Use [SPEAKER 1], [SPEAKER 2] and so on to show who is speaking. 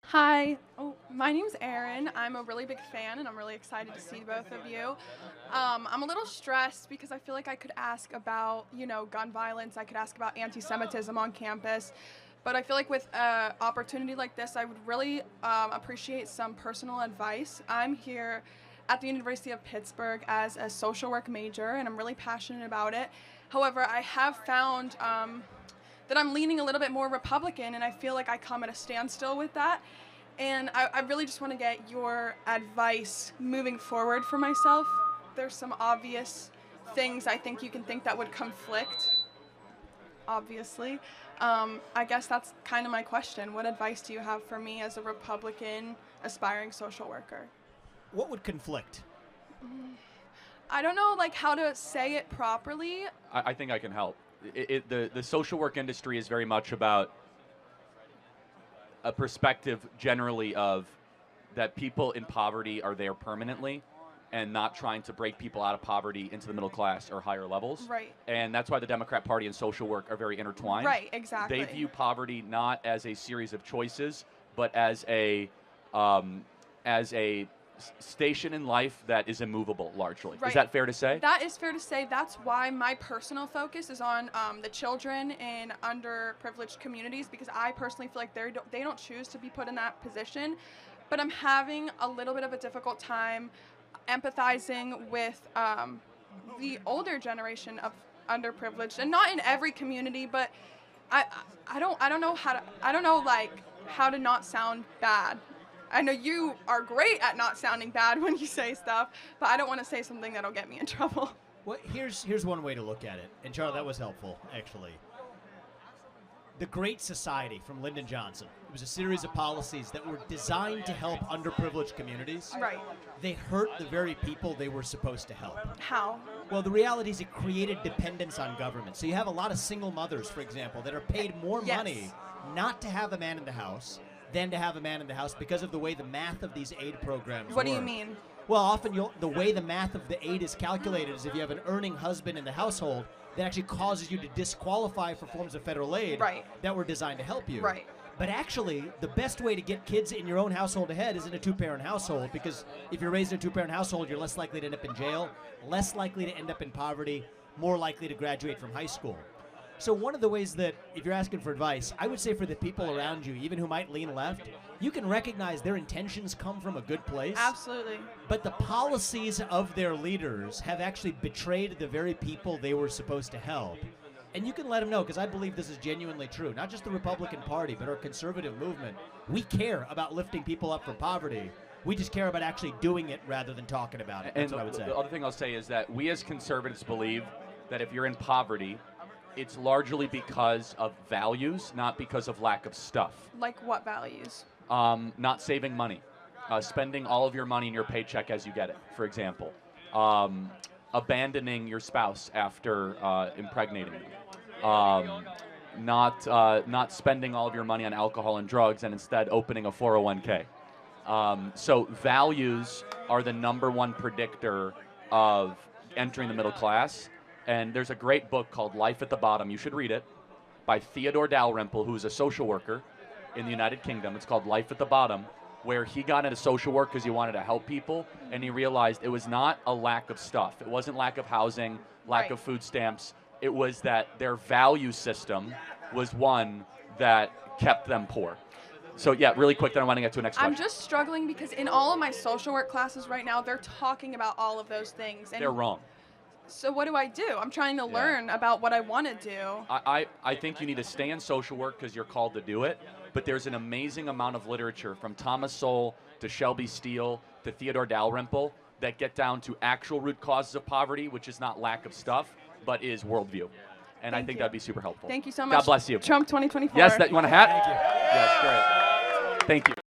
[SPEAKER 1] Hi, my name's Erin. I'm a really big fan and I'm really excited to see both of you. I'm a little stressed because I feel like I could ask about, gun violence. I could ask about anti-Semitism on campus. But I feel like with an opportunity like this, I would really appreciate some personal advice. I'm here at the University of Pittsburgh as a social work major and I'm really passionate about it. However, I have found that I'm leaning a little bit more Republican, and I feel like I come at a standstill with that. And I really just want to get your advice moving forward for myself. There's some obvious things I think you can think that would conflict, obviously. I guess that's kind of my question. What advice do you have for me as a Republican aspiring social worker?
[SPEAKER 2] What would conflict?
[SPEAKER 1] I don't know how to say it properly.
[SPEAKER 3] I think I can help. The social work industry is very much about a perspective generally of that people in poverty are there permanently and not trying to break people out of poverty into the middle class or higher levels.
[SPEAKER 1] Right.
[SPEAKER 3] And that's why the Democrat Party and social work are very intertwined.
[SPEAKER 1] Right, exactly.
[SPEAKER 3] They view poverty not as a series of choices, but as a station in life that is immovable, largely.
[SPEAKER 1] Right.
[SPEAKER 3] Is that fair to say?
[SPEAKER 1] That is fair to say. That's why my personal focus is on the children in underprivileged communities, because I personally feel like they don't choose to be put in that position. But I'm having a little bit of a difficult time empathizing with the older generation of underprivileged, and not in every community, but I don't know how to not sound bad. I know you are great at not sounding bad when you say stuff, but I don't want to say something that'll get me in trouble.
[SPEAKER 2] Well, here's one way to look at it. And Charlie, that was helpful, actually. The Great Society from Lyndon Johnson. It was a series of policies that were designed to help underprivileged communities.
[SPEAKER 1] Right.
[SPEAKER 2] They hurt the very people they were supposed to help.
[SPEAKER 1] How?
[SPEAKER 2] Well, the reality is it created dependence on government. So you have a lot of single mothers, for example, that are paid more money not to have a man in the house than to have a man in the house because of the way the math of these aid programs work.
[SPEAKER 1] What do you mean?
[SPEAKER 2] Well, often the way the math of the aid is calculated is if you have an earning husband in the household, that actually causes you to disqualify for forms of federal aid that were designed to help you.
[SPEAKER 1] Right.
[SPEAKER 2] But actually, the best way to get kids in your own household ahead is in a two-parent household, because if you're raised in a two-parent household, you're less likely to end up in jail, less likely to end up in poverty, more likely to graduate from high school. So one of the ways that, if you're asking for advice, I would say for the people around you, even who might lean left, you can recognize their intentions come from a good place.
[SPEAKER 1] Absolutely.
[SPEAKER 2] But the policies of their leaders have actually betrayed the very people they were supposed to help. And you can let them know, because I believe this is genuinely true. Not just the Republican Party, but our conservative movement. We care about lifting people up from poverty. We just care about actually doing it rather than talking about it. That's what I would say.
[SPEAKER 3] The other thing I'll say is that we as conservatives believe that if you're in poverty, it's largely because of values, not because of lack of stuff.
[SPEAKER 1] Like what values?
[SPEAKER 3] Not saving money. Spending all of your money in your paycheck as you get it, for example. Abandoning your spouse after impregnating them. Not spending all of your money on alcohol and drugs and instead opening a 401k. So values are the #1 predictor of entering the middle class. And there's a great book called Life at the Bottom, you should read it, by Theodore Dalrymple, who's a social worker in the United Kingdom. It's called Life at the Bottom, where he got into social work because he wanted to help people, and he realized it was not a lack of stuff. It wasn't lack of housing, lack of food stamps. It was that their value system was one that kept them poor. So yeah, really quick, then I want to get to the next question.
[SPEAKER 1] I'm just struggling because in all of my social work classes right now, they're talking about all of those things. And
[SPEAKER 3] they're wrong.
[SPEAKER 1] So what do I do? I'm trying to learn about what I want to do.
[SPEAKER 3] I think you need to stay in social work because you're called to do it, but there's an amazing amount of literature from Thomas Sowell to Shelby Steele to Theodore Dalrymple that get down to actual root causes of poverty, which is not lack of stuff, but is worldview. And I think that'd be super helpful.
[SPEAKER 1] Thank you so much.
[SPEAKER 3] God bless you.
[SPEAKER 1] Trump 2024.
[SPEAKER 3] Yes, you want a hat?
[SPEAKER 2] Thank you.
[SPEAKER 3] Yes, great. Thank you.